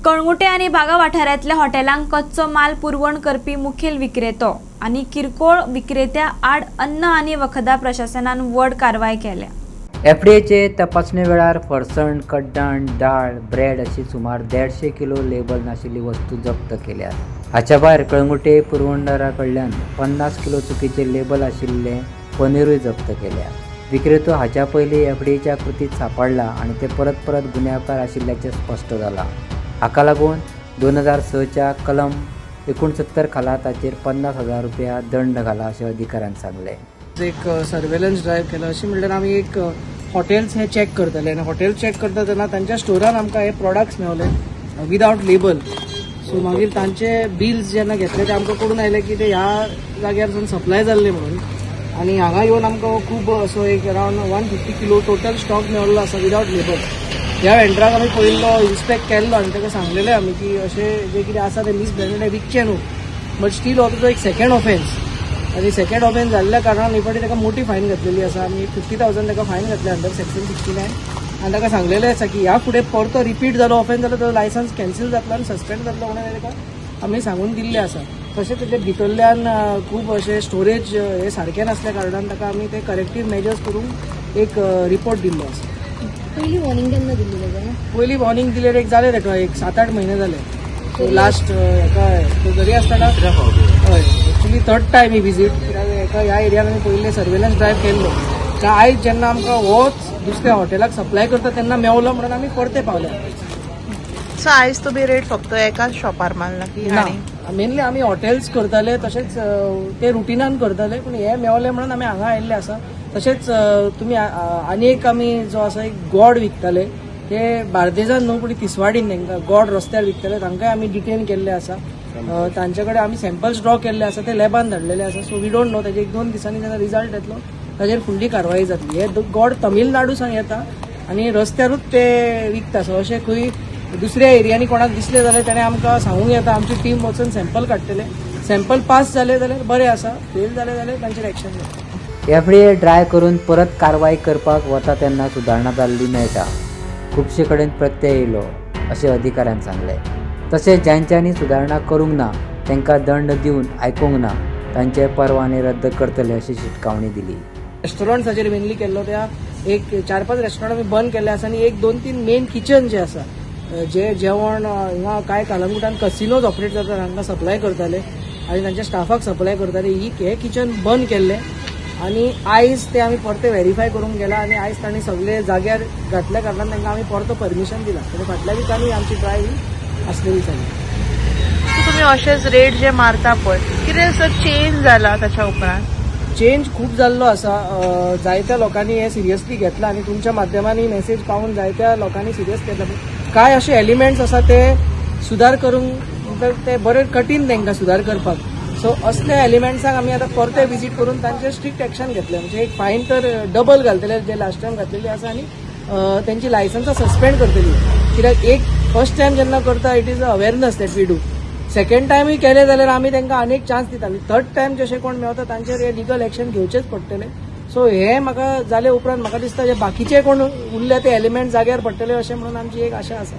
कळंगुटे आणि बागा वाठारांतल्या हॉटेलांक कच्चो माल पुरवण करपी मुखेल विक्रेतो आणि किरकोळ विक्रेत्या आड अन्न आणि वखदा प्रशासनान व्हड कारवाय केल्या। एफडीएचे तपासणे वेळार फरसण, कड्डण, डाळ, ब्रेड अशी सुमार 150 किलो लेबल नाशिल्ली वस्तू जप्त केल्यात। हाच्या भायर कळंगुटे पुरवणदारा कडल्यान 50 किलो चुकीचे लेबल आशिल्ले पनीरूय जप्त केल्या। विक्रेतो हाच्या पयलीं एफडीएच्या कृतीत सापडला आणि ते परत परत गुन्यांवकार आशिल्ल्याचे स्पष्ट जाला। हाका लागून 2006च्या कलम 69 खाला ताचेर 50,000 रुपया दंड घाला अशें अधिकाऱ्यान सांगले। एक सर्वेलन्स ड्रायव्ह केला अशी म्हणल्यार आमी एक हॉटेल्स हे चॅक करतले आणि हॉटेल चॅक करता तेन्ना तांच्या स्टोरान आमकां हे प्रोडक्ट्स मेळले विदाउट लेबल। सो मागीर तांचे बिल्स जेन्ना घेतले ते आमकां कळून आयले की ते ह्या जाग्यार सप्लाय जाल्ले म्हणून आणि हांगा येवन आमकां खूब असो एक अरावंड 150 किलो टोटल स्टॉक मेळ्ळो आसा विदाउट लेबल। ह्या वेंडराक आमी पयलो इन्स्पेक्ट केल्लो आनी ताका सांगलेलें आमी की अशें जे कितें आसा तें मिसब्रँडेड विकचें न्हू, बट स्टील हो एक सेकंड ऑफेन्स आणि सेकंड ऑफेन्स जाल्ल्या कारणान ही फावटी ताका मोठी फायन घातलेली आसा। आमी 50,000 ताका फायन घातल्या अंडर सेक्शन 69 आनी ताका सांगलेलें आसा की ह्या फुडें परतो रिपीट जालो ऑफेन्स जाल्यार तो लायसन्स कॅन्सील जातलो आनी सस्पेंड जातलो म्हणून ताका आमी सांगून दिल्लें आसा। तशेंच तेजे भितरल्यान खूब अशें स्टोरेज हे सारकें नासल्या कारणान ताका आमी ते करेक्टीव मेजर्स करून एक रिपोर्ट दिल्लो आसा। पहिली वॉर्निंग केन्ना दिल्ली ताका? पयली वॉर्निंग दिल्यार एक जाले ताका एक 7-8 म्हयने जाले। सो लास्ट हेका जरी आसतना हय एक्चुअली 3rd टायम ही विजीट, कित्याक हेका ह्या एरियान आमी पयले सर्वेलन्स ड्रायव्ह केल्लो काय आयज जेन्ना आमकां होच दुसऱ्या हॉटेलाक सप्लाय करता तेन्ना मेवलो म्हणून आमी परते पावले। सो आयज तुम्ही रेट फक्त एकाच शॉपार मारला की ना, मेनली आमी हॉटेल्स करताले तशेंच ते रुटिनान करताले, पूण हे मेवले म्हणून आमी हांगा आयिल्ले आसा। तशेंच तुमी आनी एक आमी जो आसा एक गोड विकताले ते बार्देजान न्हू पूण तिसवाडीन तांकां गोड रस्त्यार विकताले, तांकांय आमी डिटेन केल्ले आसा। तांचे कडेन आमी सॅम्पल्स ड्रॉ केल्ले आसा, ते लॅबान धाडलेले आसा। सो वी डोंट नो ताजे 1-2 दिसांनी जेन्ना रिजल्ट येतलो ताजेर फुडली कारवाई जातली। हे गोड तमिळनाडूसान येता आनी रस्त्यारूच ते विकता। सो अशें खंय दुसऱ्या एरियांनी कोणाक दिसले जाल्यार ताणें आमकां सांगूंक येता, आमची टीम वचून सॅम्पल काडटले। सॅम्पल पास जाले जाल्यार बरें आसा, फेल जाले जाल्यार तांचेर एक्शन घेतले। एफडीए ड्राय करून परत कारवाई करपाक वता तेन्ना सुदारणा जाल्ली मेळटा। खुबशे कडेन प्रत्यय येयलो अशें अधिकाऱ्यान सांगले। तशेंच ज्यांच्यांनी सुदारणा करूंक ना तांकां दंड दिवन आयकूंक ना तांचे परवाने रद्द करतले अशी शिटकावणी दिली। रेस्टॉरंट्स हाचेर मेनली केल्लो, त्या एक 4-5 रेस्टॉरंट आमी बंद केल्ले आसा आणि 1-2-3 मेन किचन जे आसा जे जेवण हिंगा कांय कलंगुटान कसिनोज ऑपरेट जातात हांकां सप्लाय करताले आनी तांच्या स्टाफाक सप्लाय करताले, हे किचन बंद केल्ले आणि आयज ते आमी परते व्हेरीफाय करूंक गेला आणि आयज तांणी सगळे जाग्यार घातल्या कारणान तांकां आमी परतो परमिशन दिला। फाटल्या दिसांनी आमची ड्रायव्ह आसलेली जाली। तुम्ही अशेच रेट जे मारता पळय कितें असं चेंज जाला ताच्या उपरांत? चेंज खूप जाल्लो आसा। जायत्या लोकांनी हे सिरियसली घेतला आणि तुमच्या माध्यमांनी मेसेज पावून जायत्या लोकांनी सिरियस घेतला। काय असे एलिमेंट्स आसा ते सुधार करूंक ते बरें कठीण तांकां सुधार करपाक। सो असल्या एलिमेंट्साक आमी आतां परते विजीट करून तांचेर स्ट्रिक्ट एक्शन घेतले, म्हणजे एक फायन तर डबल घालतले जे लास्ट टायम घातलेली आसा आणि त्यांची लायसन्सां सस्पेंड करतली, कित्याक एक फर्स्ट टायम जेन्ना करता it is a awareness that we do. Second टायमूय केले जाल्यार आमी तांकां आनीक चान्स दिता, आनी 3rd टायम जशें कोण मेवता तांचेर हे लिगल एक्शन घेवचेच पडटले। सो हे म्हाका जाले उपरांत म्हाका दिसता जे बाकीचे कोण उरले ते एलिमेंट जाग्यार पडटले अशें म्हणून आमची एक आशा आसा।